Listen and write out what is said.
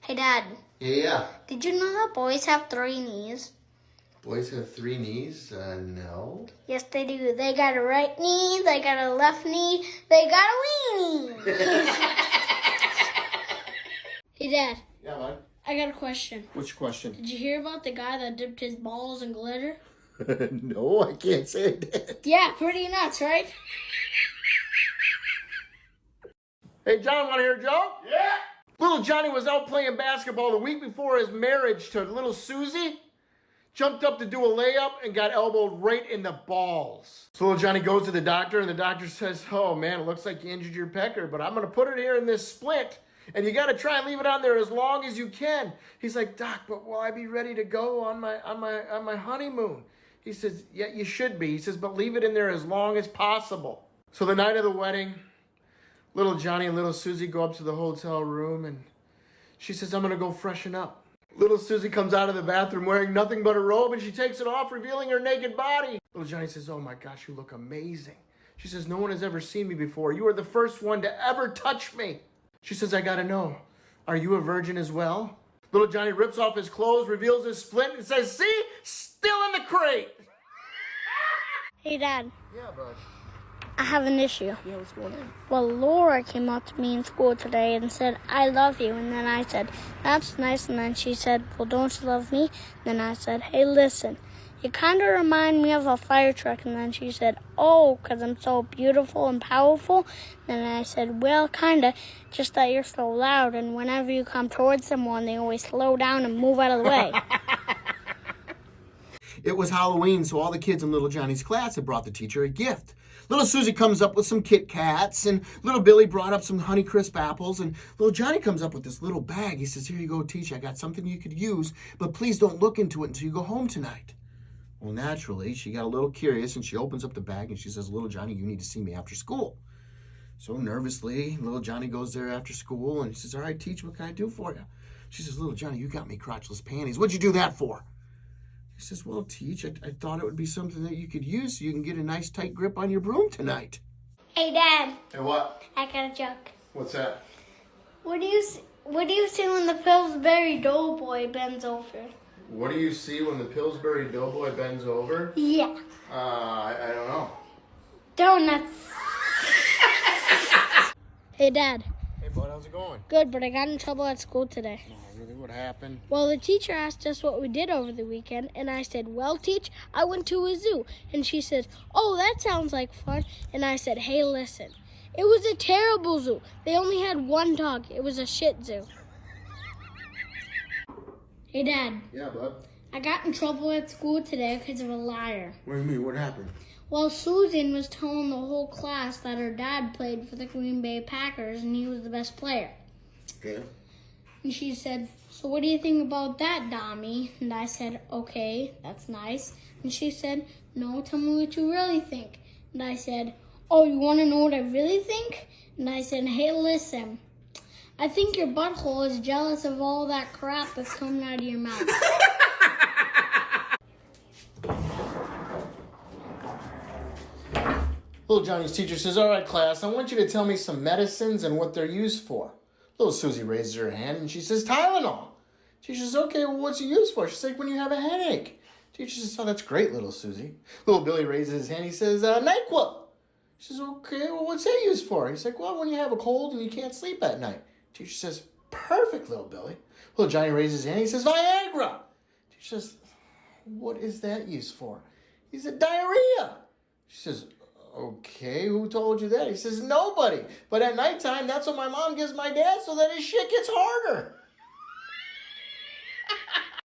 Hey, Dad. Yeah. Did you know that boys have 3 knees? Boys have 3 knees? No. Yes, they do. They got a right knee, they got a left knee, they got a weenie. Hey, Dad. Yeah, bud. I got a question. Which question? Did you hear about the guy that dipped his balls in glitter? No, I can't say I did. Yeah, pretty nuts, right? Hey, John, want to hear a joke? Yeah. Little Johnny was out playing basketball the week before his marriage to little Susie. Jumped up to do a layup and got elbowed right in the balls. So little Johnny goes to the doctor, and the doctor says, oh, man, it looks like you injured your pecker, but I'm going to put it here in this splint, and you got to try and leave it on there as long as you can. He's like, Doc, but will I be ready to go on my honeymoon? He says, yeah, you should be. He says, but leave it in there as long as possible. So the night of the wedding, little Johnny and little Susie go up to the hotel room, and she says, I'm going to go freshen up. Little Susie comes out of the bathroom wearing nothing but a robe, and she takes it off, revealing her naked body. Little Johnny says, oh my gosh, you look amazing. She says, no one has ever seen me before. You are the first one to ever touch me. She says, I gotta know, are you a virgin as well? Little Johnny rips off his clothes, reveals his splint, and says, see, still in the crate. Hey, Dad. Yeah, bud. I have an issue. Yeah, what's going on? Well, Laura came up to me in school today and said, I love you. And then I said, that's nice. And then she said, well, don't you love me? Then I said, hey, listen, you kind of remind me of a fire truck. And then she said, oh, because I'm so beautiful and powerful. Then I said, well, kind of, just that you're so loud. And whenever you come towards someone, they always slow down and move out of the way. It was Halloween, so all the kids in little Johnny's class had brought the teacher a gift. Little Susie comes up with some Kit Kats, and little Billy brought up some Honeycrisp apples, and little Johnny comes up with this little bag. He says, here you go, teacher, I got something you could use, but please don't look into it until you go home tonight. Well, naturally, she got a little curious, and she opens up the bag, and she says, little Johnny, you need to see me after school. So nervously, little Johnny goes there after school, and he says, all right, teacher, what can I do for you? She says, little Johnny, you got me crotchless panties. What'd you do that for? He says, well, Teach, I thought it would be something that you could use so you can get a nice tight grip on your broom tonight. Hey, Dad. Hey, what? I got a joke. What's that? What do you see when the Pillsbury Doughboy bends over? What do you see when the Pillsbury Doughboy bends over? Yeah. I don't know. Donuts. Hey, Dad. Hey, bud, how's it going? Good, but I got in trouble at school today. Oh, really? What happened? Well, the teacher asked us what we did over the weekend, and I said, well, Teach, I went to a zoo. And she said, oh, that sounds like fun. And I said, hey, listen, it was a terrible zoo. They only had 1 dog. It was a shit zoo. Hey, Dad. Yeah, bud. I got in trouble at school today because of a liar. What do you mean? What happened? Well, Susan was telling the whole class that her dad played for the Green Bay Packers and he was the best player. Okay. And she said, so what do you think about that, Dommy? And I said, okay, that's nice. And she said, no, tell me what you really think. And I said, oh, you want to know what I really think? And I said, hey, listen, I think your butthole is jealous of all that crap that's coming out of your mouth. Little Johnny's teacher says, all right, class, I want you to tell me some medicines and what they're used for. Little Susie raises her hand and she says, Tylenol. Teacher says, okay, well, what's it used for? She's like, when you have a headache. Teacher says, oh, that's great, little Susie. Little Billy raises his hand. He says, NyQuil. She says, okay, well, what's that used for? He's like, well, when you have a cold and you can't sleep at night. Teacher says, perfect, little Billy. Little Johnny raises his hand. He says, Viagra. Teacher says, what is that used for? He said, diarrhea. She says, okay, who told you that? He says, nobody. But at nighttime, that's what my mom gives my dad so that his shit gets harder.